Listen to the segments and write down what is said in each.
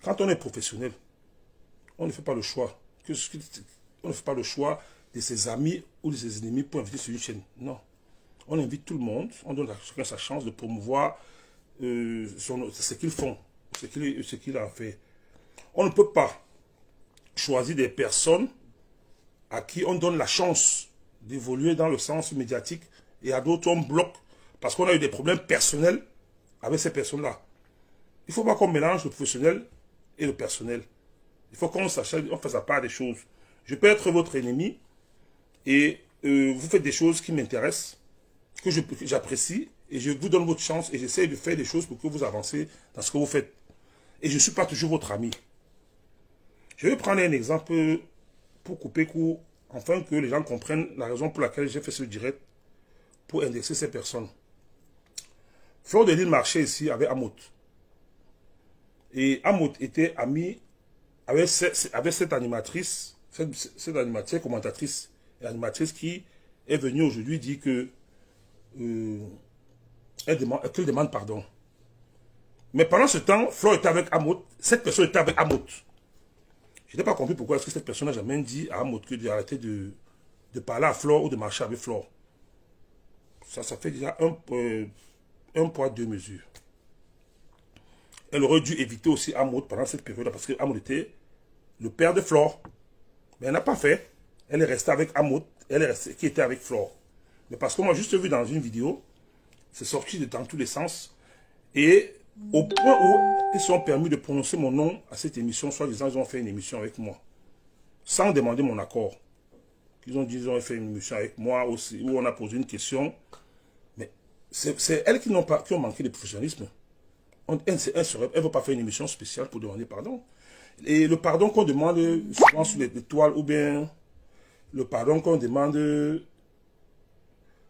Quand on est professionnel, on ne fait pas le choix. On ne fait pas le choix de ses amis ou de ses ennemis pour inviter sur une chaîne. Non. On invite tout le monde, on donne à chacun sa chance de promouvoir ce qu'ils font, ce qu'il a fait. On ne peut pas choisir des personnes à qui on donne la chance d'évoluer dans le sens médiatique et à d'autres on bloque parce qu'on a eu des problèmes personnels avec ces personnes-là. Il ne faut pas qu'on mélange le professionnel et le personnel. Il faut qu'on sache, on fasse la part des choses. Je peux être votre ennemi et vous faites des choses qui m'intéressent, que j'apprécie, et je vous donne votre chance et j'essaie de faire des choses pour que vous avancez dans ce que vous faites. Et je ne suis pas toujours votre ami. Je vais prendre un exemple pour couper court, afin que les gens comprennent la raison pour laquelle j'ai fait ce direct pour indexer ces personnes. Fleur de Lille marchait ici avec Amout. Et Amout était ami avec cette animatrice, cette animatrice, commentatrice et animatrice qui est venue aujourd'hui dire que qu'elle demande pardon. Mais pendant ce temps, Fleur était avec Amout, cette personne était avec Amout. Je n'ai pas compris pourquoi est-ce que cette personne n'a jamais dit à Amout que d'arrêter de parler à Fleur ou de marcher avec Fleur. Ça fait déjà un poids, deux mesures. Elle aurait dû éviter aussi Amout pendant cette période parce que Amout était le père de Flore. Mais elle n'a pas fait. Elle est restée avec Amout, qui était avec Flore. Mais parce que moi, juste vu dans une vidéo, c'est sorti dans tous les sens. Et au point où ils sont permis de prononcer mon nom à cette émission, soit disant ils ont fait une émission avec moi, sans demander mon accord. Ils ont dit ils ont fait une émission avec moi aussi, où on a posé une question. Mais c'est elles qui ont manqué de professionnalisme. Elle ne veut pas faire une émission spéciale pour demander pardon. Et le pardon qu'on demande souvent sur les toiles, ou bien le pardon qu'on demande,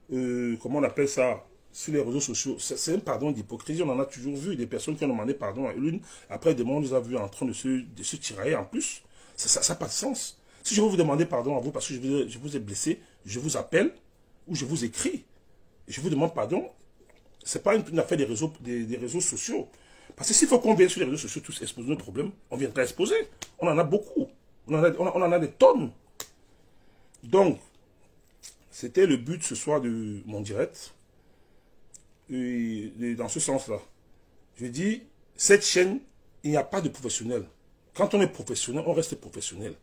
comment on appelle ça, sur les réseaux sociaux, c'est un pardon d'hypocrisie. On en a toujours vu des personnes qui ont demandé pardon à l'une, après des mois, on les a vus en train de se tirailler en plus. Ça n'a pas de sens. Si je veux vous demander pardon à vous parce que je vous ai blessé, je vous appelle ou je vous écris. Et je vous demande pardon. Ce n'est pas une affaire des réseaux sociaux. Parce que s'il faut qu'on vienne sur les réseaux sociaux tous exposer nos problèmes, on viendra exposer. On en a beaucoup. On en a des tonnes. Donc, c'était le but ce soir de mon direct. Et dans ce sens-là, je dis, cette chaîne, il n'y a pas de professionnel. Quand on est professionnel, on reste professionnel.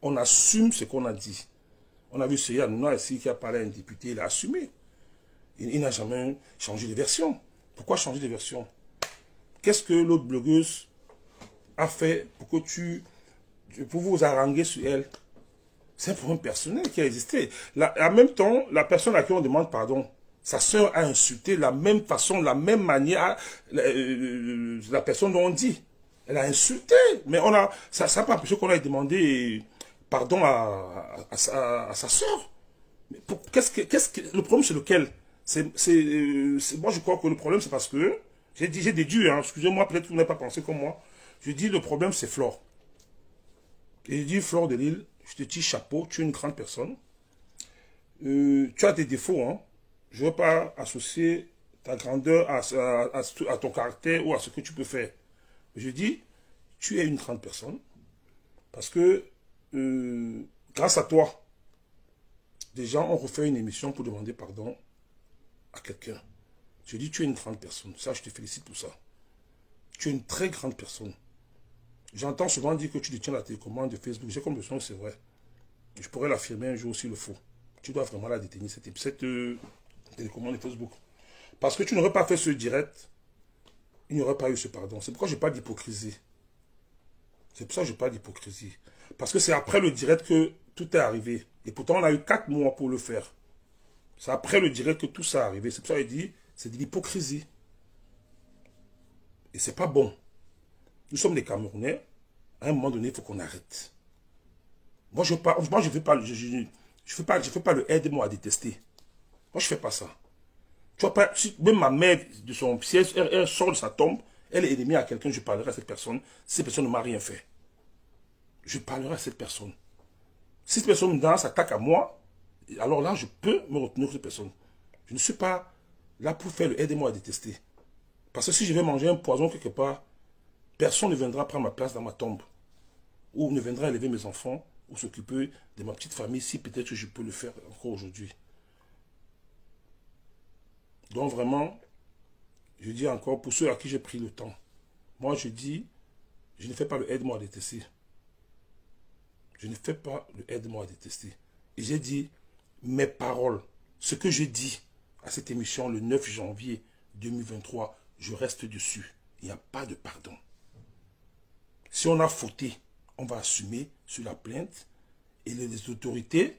On assume ce qu'on a dit. On a vu Seya Nouna ici qui a parlé à un député, il a assumé. Il n'a jamais changé de version. Pourquoi changer de version? Qu'est-ce que l'autre blogueuse a fait pour vous haranguer sur elle? C'est un problème personnel qui a existé. En même temps, la personne à qui on demande pardon, sa sœur a insulté de la même façon, de la même manière, la personne dont on dit. Elle a insulté. Mais ça n'a pas empêché qu'on ait demandé pardon à sa sœur. Le problème, c'est lequel? Moi, je crois que le problème, c'est parce que, j'ai déduit, hein, excusez-moi, peut-être que vous n'avez pas pensé comme moi. Je dis, le problème, c'est Flore. Et je dis, Fleur de Lille, je te tire chapeau, tu es une grande personne. Tu as des défauts, hein. Je ne veux pas associer ta grandeur à ton caractère ou à ce que tu peux faire. Je dis, tu es une grande personne. Parce que, grâce à toi, des gens ont refait une émission pour demander pardon à quelqu'un. Je dis, tu es une grande personne. Ça, je te félicite pour ça. Tu es une très grande personne. J'entends souvent dire que tu détiens la télécommande de Facebook. J'ai comme l'impression que c'est vrai. Je pourrais l'affirmer un jour s'il le faut. Tu dois vraiment la détenir, cette télécommande de Facebook. Parce que tu n'aurais pas fait ce direct, il n'y aurait pas eu ce pardon. C'est pourquoi je n'ai pas d'hypocrisie. C'est pour ça que je n'ai pas d'hypocrisie. Parce que c'est après le direct que tout est arrivé. Et pourtant, on a eu 4 mois pour le faire. C'est après le direct que tout ça est arrivé. C'est pour ça qu'il dit, c'est de l'hypocrisie. Et c'est pas bon. Nous sommes des Camerounais. À un moment donné, il faut qu'on arrête. Moi, je ne fais pas le aide-moi à détester. Moi, je ne fais pas ça. Tu vois pas, si même ma mère, de son siège, elle sort de sa tombe, elle est ennemie à quelqu'un, je parlerai à cette personne. Si cette personne ne m'a rien fait, je parlerai à cette personne. Si cette personne s'attaque à moi, alors là, je peux me retenir sur cette personne. Je ne suis pas là pour faire le aide-moi à détester. Parce que si je vais manger un poison quelque part, Personne ne viendra prendre ma place dans ma tombe. Ou ne viendra élever mes enfants ou s'occuper de ma petite famille si peut-être je peux le faire encore aujourd'hui. Donc vraiment, je dis encore, pour ceux à qui j'ai pris le temps, moi je dis, je ne fais pas le aide-moi à détester. Je ne fais pas le aide-moi à détester. Et j'ai dit, mes paroles, ce que j'ai dit à cette émission le 9 janvier 2023, je reste dessus. Il n'y a pas de pardon. Si on a fauté, on va assumer sur la plainte et les autorités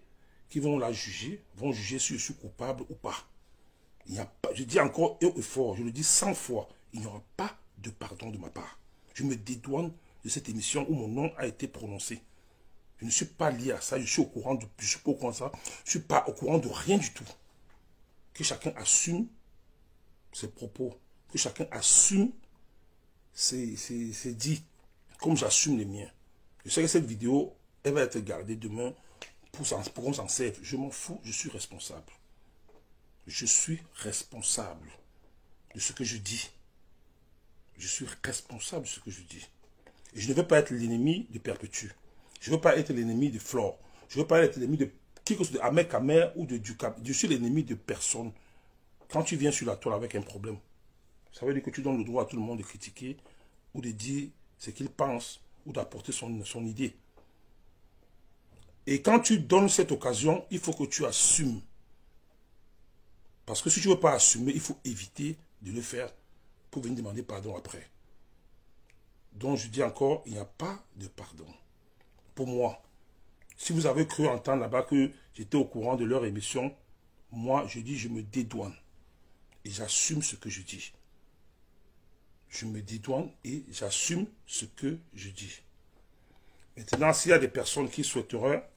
qui vont la juger, vont juger si je suis coupable ou pas. Il n'y a pas, je dis encore haut et fort, je le dis 100 fois, il n'y aura pas de pardon de ma part. Je me dédouane de cette émission où mon nom a été prononcé. Je ne suis pas lié à ça, je suis au courant de, je suis pas au courant de ça, je ne suis pas au courant de rien du tout. Que chacun assume ses propos, que chacun assume ses dits, comme j'assume les miens. Je sais que cette vidéo, elle va être gardée demain pour qu'on s'en serve. Je m'en fous, je suis responsable. Je suis responsable de ce que je dis. Je suis responsable de ce que je dis. Et je ne veux pas être l'ennemi de Perpétue. Je ne veux pas être l'ennemi de Flore. Je ne veux pas être l'ennemi de qui que ce soit, de Ahmed Kamer ou de Ducap. Je suis l'ennemi de personne. Quand tu viens sur la toile avec un problème, ça veut dire que tu donnes le droit à tout le monde de critiquer ou de dire ce qu'il pense ou d'apporter son idée. Et quand tu donnes cette occasion, il faut que tu assumes. Parce que si tu ne veux pas assumer, il faut éviter de le faire pour venir demander pardon après. Donc je dis encore, il n'y a pas de pardon. Pour moi, si vous avez cru entendre là-bas que j'étais au courant de leur émission, moi je dis je me dédouane. Et j'assume ce que je dis. Je me dédouane et j'assume ce que je dis. Maintenant, s'il y a des personnes qui souhaiteraient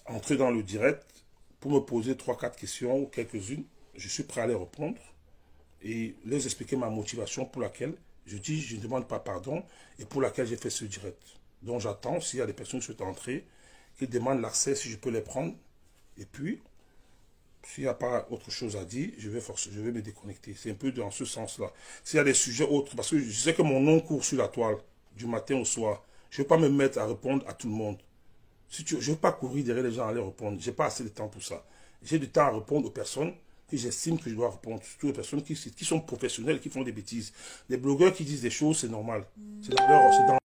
entrer dans le direct pour me poser 3-4 questions ou quelques-unes, je suis prêt à les répondre et les expliquer ma motivation pour laquelle je dis je ne demande pas pardon et pour laquelle j'ai fait ce direct. Donc j'attends, s'il y a des personnes qui souhaitent entrer, qui demandent l'accès, si je peux les prendre. Et puis, s'il n'y a pas autre chose à dire, je vais me déconnecter. C'est un peu dans ce sens-là. S'il y a des sujets autres, parce que je sais que mon nom court sur la toile du matin au soir, je ne vais pas me mettre à répondre à tout le monde. Je ne veux pas courir derrière les gens à les répondre. Je n'ai pas assez de temps pour ça. J'ai du temps à répondre aux personnes que j'estime que je dois répondre. Surtout aux personnes qui sont professionnelles, qui font des bêtises. Les blogueurs qui disent des choses, c'est normal. C'est dans